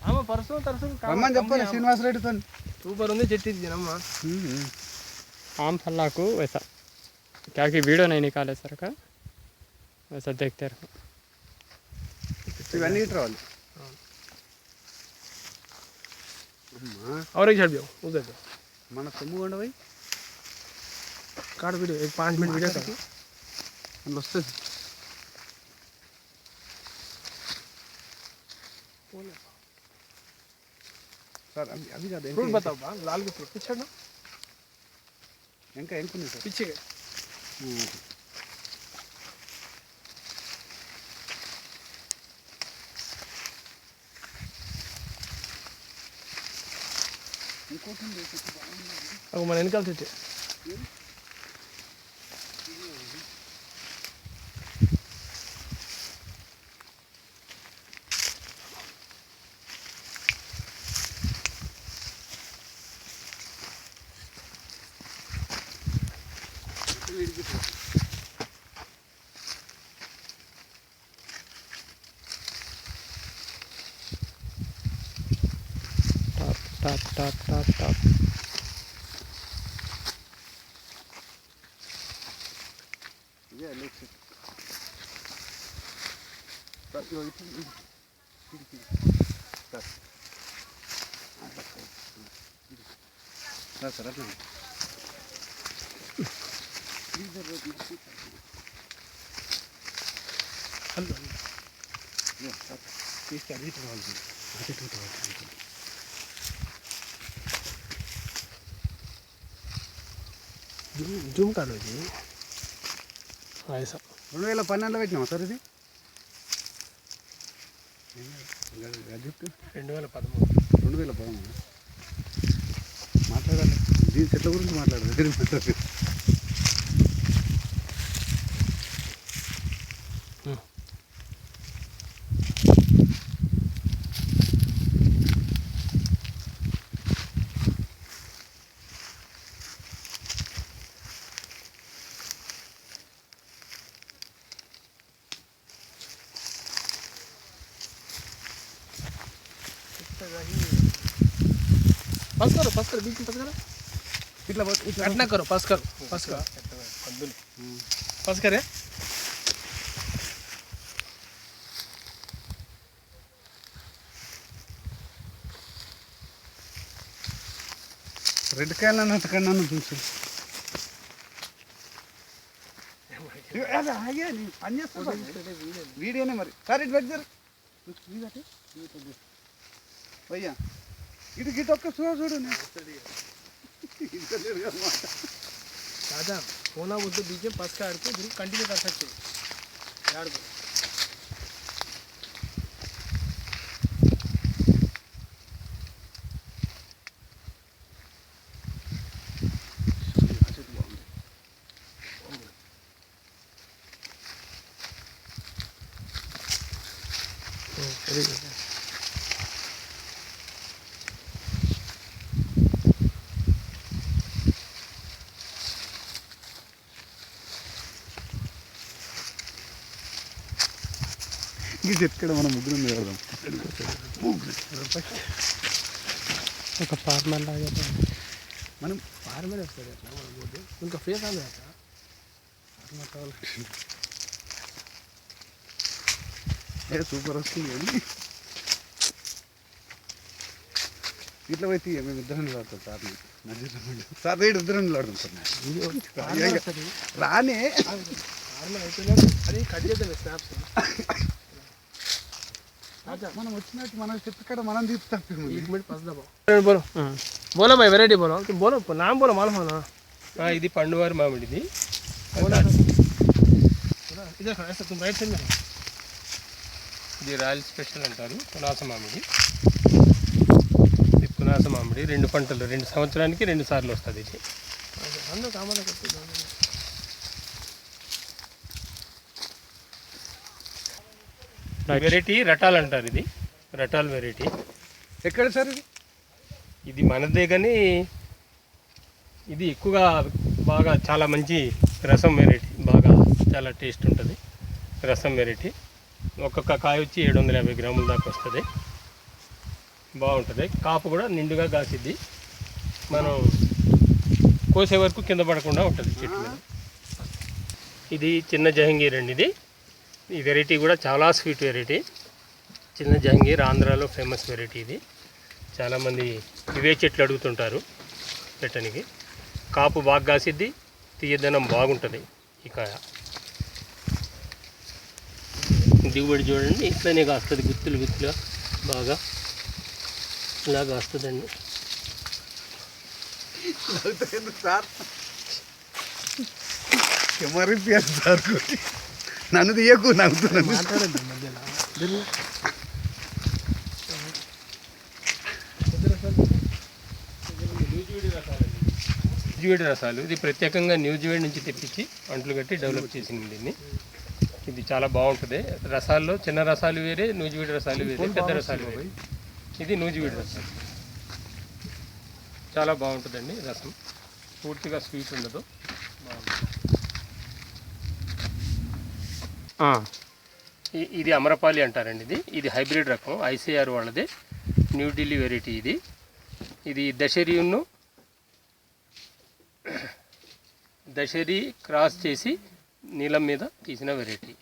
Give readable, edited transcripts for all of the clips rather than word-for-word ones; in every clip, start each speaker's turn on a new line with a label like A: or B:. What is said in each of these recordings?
A: ఆమె పర్సనల్ తరసు
B: రమ్మని చెప్పాలి శ్రీనివాస్ రెడ్డితో.
A: సూపర్ ఉంది చెట్టు ఇది అమ్మ.
C: आम फल को वैसा क्या कि वीडियो नहीं निकाले सर का वैसा देखते रहो.
B: ఇవన్నీ ఇటు రావాలి.
A: और एक झाड़ भी उधर दो
B: మన సొమ్ము కొండ పోయి
A: काट वीडियो एक 5 मिनट वीडियो कर
B: అందులో వస్తుంది. సార్ అవి కాదు
A: फ्रूट बताओ बा लाल के फ्रूट पीछे ना
B: ఇంకా ఎంకున్నాయి సార్
A: पीछे अब मन निकालते थे
C: top top top top
B: Yeah, looks it. But you that's right.
A: Hello
B: Yeah, this can be told.
A: Zoom कर लो जी ऐसा
B: 2012లో పెట్టినామా సార్ ఇది? 2013 మాట్లాడాలి. దీని చెట్ల గురించి మాట్లాడాలి.
A: पास करो बीच में पास करो
B: ఇట్లా
A: कट ना करो पास करो पास करे
B: రెడ్ కాయలు అన్నట్టుకన్నా చూసి పని చేస్తా వీడియోనే మరి సార్ ఇటు పెట్టి భయ్యా ఇటు గిట్ ఒక్క చూడు
A: दादा होना वो तो बीच में पास का आड़ के जरूर कंटिन्यू कर सकते यार को
B: ఇది ఎక్కడ మనం ముగ్గురు వెళ్దాం.
C: ఒక ఫార్మర్ లాగా
B: మనం
A: फार्मर है सर उनका फेस आ गया था
B: ఏ సూపర్ వస్తుంది అని ఇట్లా పోయి తీయ మేము ఇద్దరం నిలబడతాం సార్ని సార్ రేడు ఇద్దరం నిలబడతాం సార్ రానే
A: फार्मर అయిపోయినా అది కట్ చేద్దాం స్నాప్స్
B: మనం వచ్చినట్టు మనం చెప్తాడు మనం తీస్తాం.
A: 1 मिनट पास दबाओ बोलो बोलो भाई वैरायटी बोलो कि बोलो नाम बोलो मालूम है ना
D: ఇది పండువారి మామిడిది.
A: इधर खड़ा ऐसा तुम राइट साइड में
D: ఇది రాయల్ స్పెషల్ అంటారు. పునాస మామిడి. ఇది పునాస మామిడి 2 పంటలు 2 సంవత్సరానికి 2 సార్లు వస్తుంది ఇది.
A: అందరూ కామన్ करते
D: వెరైటీ రటాల్ అంటారు. ఇది రటాల్ వెరైటీ.
B: ఎక్కడ సార్ ఇది?
D: ఇది మనదే కానీ ఇది ఎక్కువగా బాగా చాలా మంచి రసం వెరైటీ. బాగా చాలా టేస్ట్ ఉంటుంది రసం వెరైటీ. ఒక్కొక్క కాయ వచ్చి 750 గ్రాముల దాకా వస్తుంది. బాగుంటుంది. కాపు కూడా నిండుగా కాసిద్ది, మనం కోసే వరకు కింద పడకుండా ఉంటుంది చెట్టు మీద. ఇది చిన్న జహంగీర్ అండి. ఈ వెరైటీ కూడా చాలా స్వీట్ వెరైటీ. చిన్న జహంగీర్ ఆంధ్రాలో ఫేమస్ వెరైటీ ఇది. చాలామంది ఇవే చెట్లు అడుగుతుంటారు పెట్టడానికి. కాపు బాగా కాసిద్ది, తీయదనం బాగుంటుంది. ఈ కాయ దిగుబడి చూడండి, ఇట్లనే కాస్తుంది, గుత్తులు గుత్తులుగా బాగా ఇలా కాస్తుందండి.
B: సార్ కెమెరా సార్ నన్ను తీయకు, నవ్వుతున్నాను.
A: మాట్లాడద్దు మధ్యలో.
D: న్యూజివేడ్ రసాలు ఇది ప్రత్యేకంగా న్యూజివేడ్ నుంచి తెప్పించి అంట్లు కట్టి డెవలప్ చేసింది దీన్ని. ఇది చాలా బాగుంటుంది. రసాల్లో చిన్న రసాలు వేరే, న్యూజివేడ్ రసాలు వేరే, పెద్ద రసాలు వేరే. ఇది న్యూజివేడ్ రసాలు చాలా బాగుంటుందండి. రసం పూర్తిగా స్వీట్ ఉండదు, ఇది అమరపాలి అంటారండి. ఇది హైబ్రిడ్ రకం, ఐసీఆర్ వాళ్ళది, న్యూఢిల్లీ వెరైటీ ఇది. ఇది దశరి క్రాస్ చేసి నీలం మీద తీసిన వెరైటీ.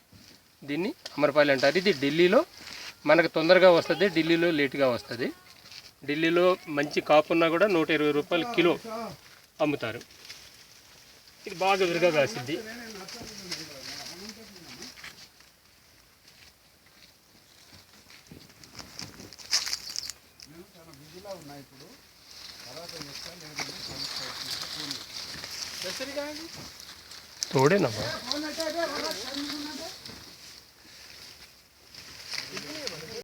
D: దీన్ని అమరపాలి అంటారు. ఇది ఢిల్లీలో మనకు తొందరగా వస్తుంది, ఢిల్లీలో లేటుగా వస్తుంది. ఢిల్లీలో మంచి కాపున్నా కూడా 120 రూపాయలు కిలో అమ్ముతారు. ఇది బాగా విరగా కాసిద్ది. తోడేనమ్మా.